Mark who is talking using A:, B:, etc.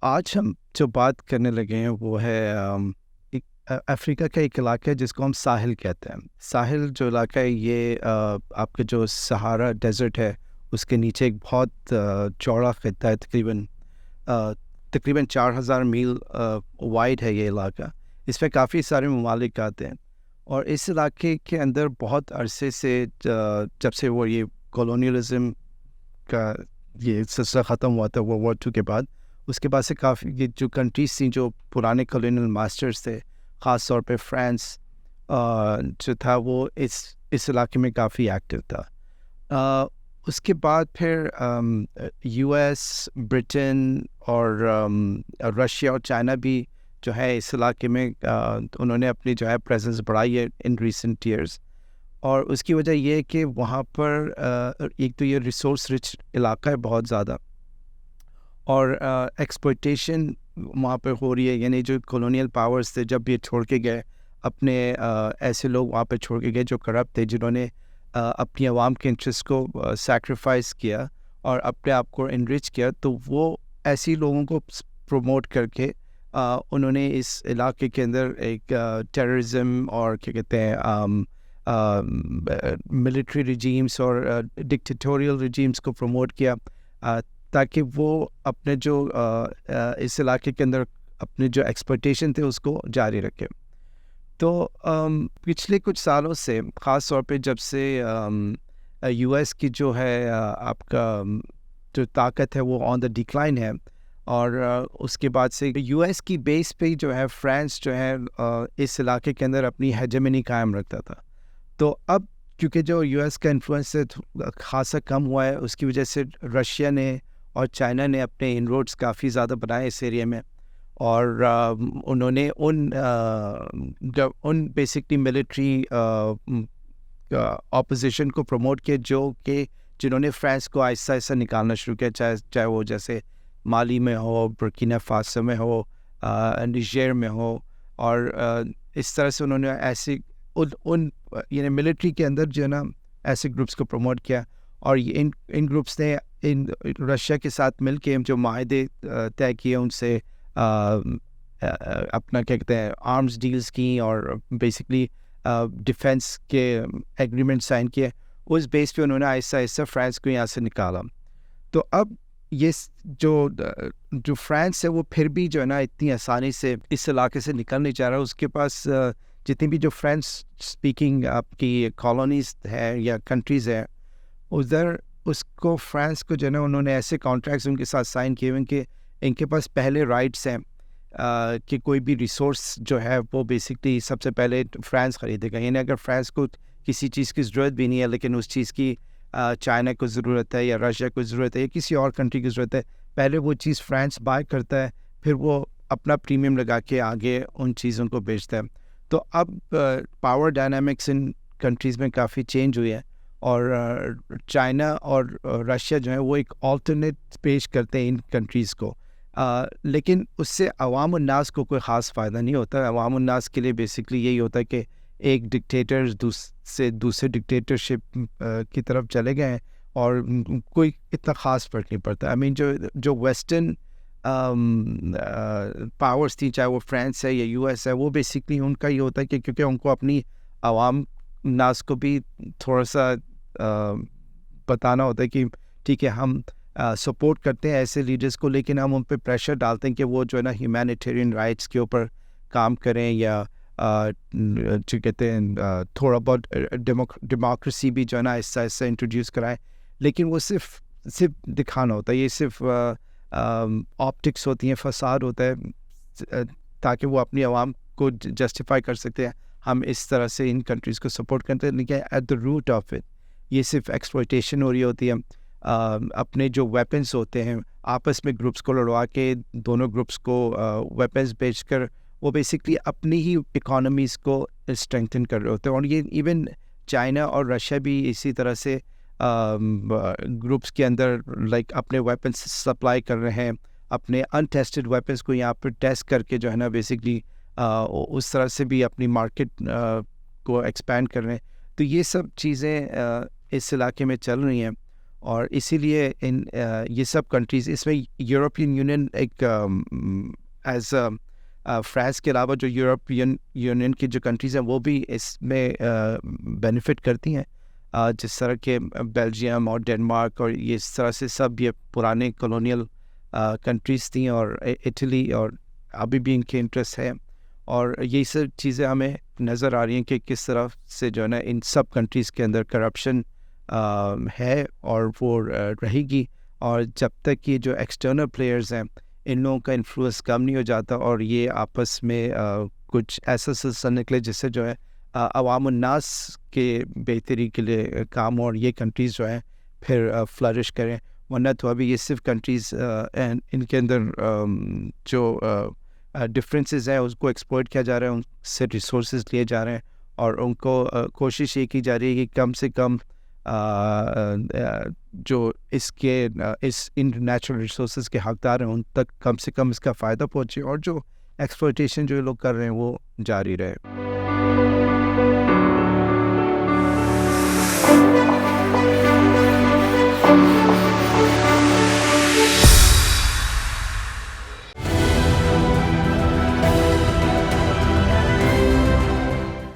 A: आज हम जो बात करने लगे हैं वो है एक अफ्रीका का एक इलाका है जिसको हम साहिल कहते हैं। साहिल जो इलाका है ये आपके जो सहारा डेजर्ट है उसके नीचे एक बहुत चौड़ा खित्ता है। तकरीबन 4000 मील वाइड है ये इलाका। इस पर काफ़ी सारे ममालिक आते हैं और इस इलाके के अंदर बहुत अरसे से जब से वो ये कॉलोनियलिज्म का ये सिलसिला ख़त्म हुआ था World War II के बाद, उसके बाद से काफ़ी ये जो कंट्रीज़ थी जो पुराने कॉलोनियल मास्टर्स थे, ख़ास तौर पे फ्रांस जो था वो इस इलाके में काफ़ी एक्टिव था। उसके बाद फिर यूएस, ब्रिटेन और रशिया और चाइना भी जो है इस इलाके में उन्होंने अपनी जो है प्रेजेंस बढ़ाई है इन रिसेंट ईयर्स। और उसकी वजह ये है कि वहाँ पर एक तो ये रिसोर्स रिच इलाका है बहुत ज़्यादा, और एक्सप्लॉयटेशन वहाँ पे हो रही है। यानी जो कॉलोनियल पावर्स थे जब ये छोड़ के गए अपने ऐसे लोग वहाँ पे छोड़ के गए जो करप्ट थे, जिन्होंने अपनी आवाम के इंटरेस्ट को सैक्रिफाइस किया और अपने आप को इनरिच किया, तो वो ऐसी लोगों को प्रमोट करके उन्होंने इस इलाके के अंदर एक टेररिज्म और क्या कहते हैं मिलिट्री रिजीम्स और डिक्टेटोरियल रिजीम्स को प्रमोट किया ताकि वो अपने जो इस इलाके के अंदर अपने जो एक्सप्लॉयटेशन थे उसको जारी रखें। तो पिछले कुछ सालों से ख़ास तौर पे जब से यूएस की जो है आपका जो ताकत है वो ऑन द डिक्लाइन है, और उसके बाद से यूएस की बेस पे जो है फ्रांस जो है इस इलाके के अंदर अपनी हेजेमनी कायम रखता था। तो अब क्योंकि जो यूएस का इन्फ्लुएंस खासा कम हुआ है, उसकी वजह से रशिया ने और चाइना ने अपने इनरोड्स काफ़ी ज़्यादा बनाए इस एरिया में, और उन्होंने उन बेसिकली मिलिट्री ऑपोजिशन को प्रमोट किया जिन्होंने फ्रांस को आहिस्ता आहिस्ता निकालना शुरू किया, चाहे वो जैसे माली में हो, बुर्किना फासो में हो, निजेर में हो। और इस तरह से उन्होंने ऐसे उन यानी मिलिट्री के अंदर जो है ना ऐसे ग्रुप्स को प्रमोट किया, और ये इन ग्रुप्स ने इन रशिया के साथ मिल के जो माहदे तय किए उनसे अपना क्या कहते हैं आर्म्स डील्स की और बेसिकली डिफेंस के एग्रीमेंट साइन किए। उस बेस पे उन्होंने आहिस्ता आहिस्ता फ्रांस को यहाँ से निकाला। तो अब ये जो फ्रांस है वो फिर भी जो है ना इतनी आसानी से इस इलाके से निकल नहीं चाह रहा। उसके पास जितनी भी जो फ्रेंच स्पीकिंग आपकी कॉलोनीज़ है या कंट्रीज़ है, उधर उसको फ्रांस को जो है ना उन्होंने ऐसे कॉन्ट्रैक्ट्स उनके साथ साइन किए हुए कि इनके पास पहले राइट्स हैं कि कोई भी रिसोर्स जो है वो बेसिकली सबसे पहले फ्रांस ख़रीदेगा। यानी अगर फ्रांस को किसी चीज़ की ज़रूरत भी नहीं है लेकिन उस चीज़ की चाइना को ज़रूरत है या रशिया को ज़रूरत है या किसी और कंट्री की ज़रूरत है, पहले वो चीज़ फ्रांस बाय करता है, फिर वो अपना प्रीमियम लगा के आगे उन चीज़ों को बेचता है। तो अब पावर डायनामिक्स इन कंट्रीज़ में काफ़ी चेंज हुई है, और चाइना और रशिया जो है वो एक ऑल्टरनेट पेश करते हैं इन कंट्रीज़ को, लेकिन उससे अवाम उन्नास को कोई ख़ास फ़ायदा नहीं होता। अवाम उन्नास के लिए बेसिकली यही होता है कि एक डिक्टेटर से दूसरे डिक्टेटरशिप की तरफ चले गए हैं और कोई इतना ख़ास फ़र्क नहीं पड़ता। आई मीन जो वेस्टर्न पावर्स थी, चाहे वो फ्रांस है या यूएस है, वो बेसिकली उनका ये होता है कि क्योंकि उनको अपनी आवाम नास को भी थोड़ा सा बताना होता है कि ठीक है हम सपोर्ट करते हैं ऐसे लीडर्स को, लेकिन हम उन पर प्रेशर डालते हैं कि वो जो है ना ह्यूमैनिटेरियन राइट्स के ऊपर काम करें या जो कहते हैं थोड़ा बहुत डेमोक्रेसी भी जो है ना ऐसा ऐसा इंट्रोड्यूस कराएं। लेकिन वो सिर्फ दिखाना होता है, ये सिर्फ ऑप्टिक्स होती हैं, फसाद होता है ताकि वो अपनी आवाम को जस्टिफाई कर सकते हैं हम इस तरह से इन कंट्रीज़ को सपोर्ट करते हैं। लेकिन at the root of it ये सिर्फ एक्सप्लॉयटेशन हो रही होती है। अपने जो वेपन्स होते हैं आपस में ग्रुप्स को लड़वा के दोनों ग्रुप्स को वेपन्स बेचकर वो बेसिकली अपनी ही इकोनॉमीज़ को स्ट्रेंथन कर रहे होते हैं। और ये इवन चाइना और रशिया भी इसी तरह से ग्रुप्स के अंदर लाइक अपने वेपन्स सप्लाई कर रहे हैं, अपने अनटेस्टेड वेपन्स को यहाँ पर टेस्ट करके जो है ना बेसिकली उस तरह से भी अपनी मार्केट को एक्सपैंड कर रहे हैं। तो ये सब चीज़ें इस इलाके में चल रही हैं, اور اسی لیے یہ سب کنٹریز اس میں یورپین یونین ایک ایز فرانس کے علاوہ جو یورپین یونین کی جو کنٹریز ہیں وہ بھی اس میں بینیفٹ کرتی ہیں، جس طرح کہ بیلجیم اور ڈینمارک اور یہ اس طرح سے سب یہ پرانے کالونیل کنٹریز تھیں، اور اٹلی، اور ابھی بھی ان کے انٹرسٹ ہے. اور یہی سب چیزیں ہمیں نظر آ رہی ہیں کہ کس طرح سے جو ہے نا ان سب کنٹریز کے اندر کرپشن ہے اور وہ رہے گی. اور جب تک کہ جو ایکسٹرنل پلیئرز ہیں ان لوگوں کا انفلوئنس کم نہیں ہو جاتا اور یہ آپس میں کچھ ایسا سلسلہ نکلے جس سے جو ہے عوام الناس کے بہتری کے لیے کام، اور یہ کنٹریز جو ہیں پھر فلرش کریں. ورنہ تو ابھی یہ صرف کنٹریز ان کے اندر جو ڈفرینسز ہیں اس کو ایکسپلائٹ کیا جا رہا ہے، ان سے ریسورسز لیے جا رہے ہیں، اور ان کو کوشش یہ کی جا رہی ہے کہ کم سے کم جو ان نیچرل ریسورسز کے حقدار ہیں ان تک کم سے کم اس کا فائدہ پہنچے، اور جو ایکسپلائٹیشن جو لوگ کر رہے ہیں وہ جاری رہے.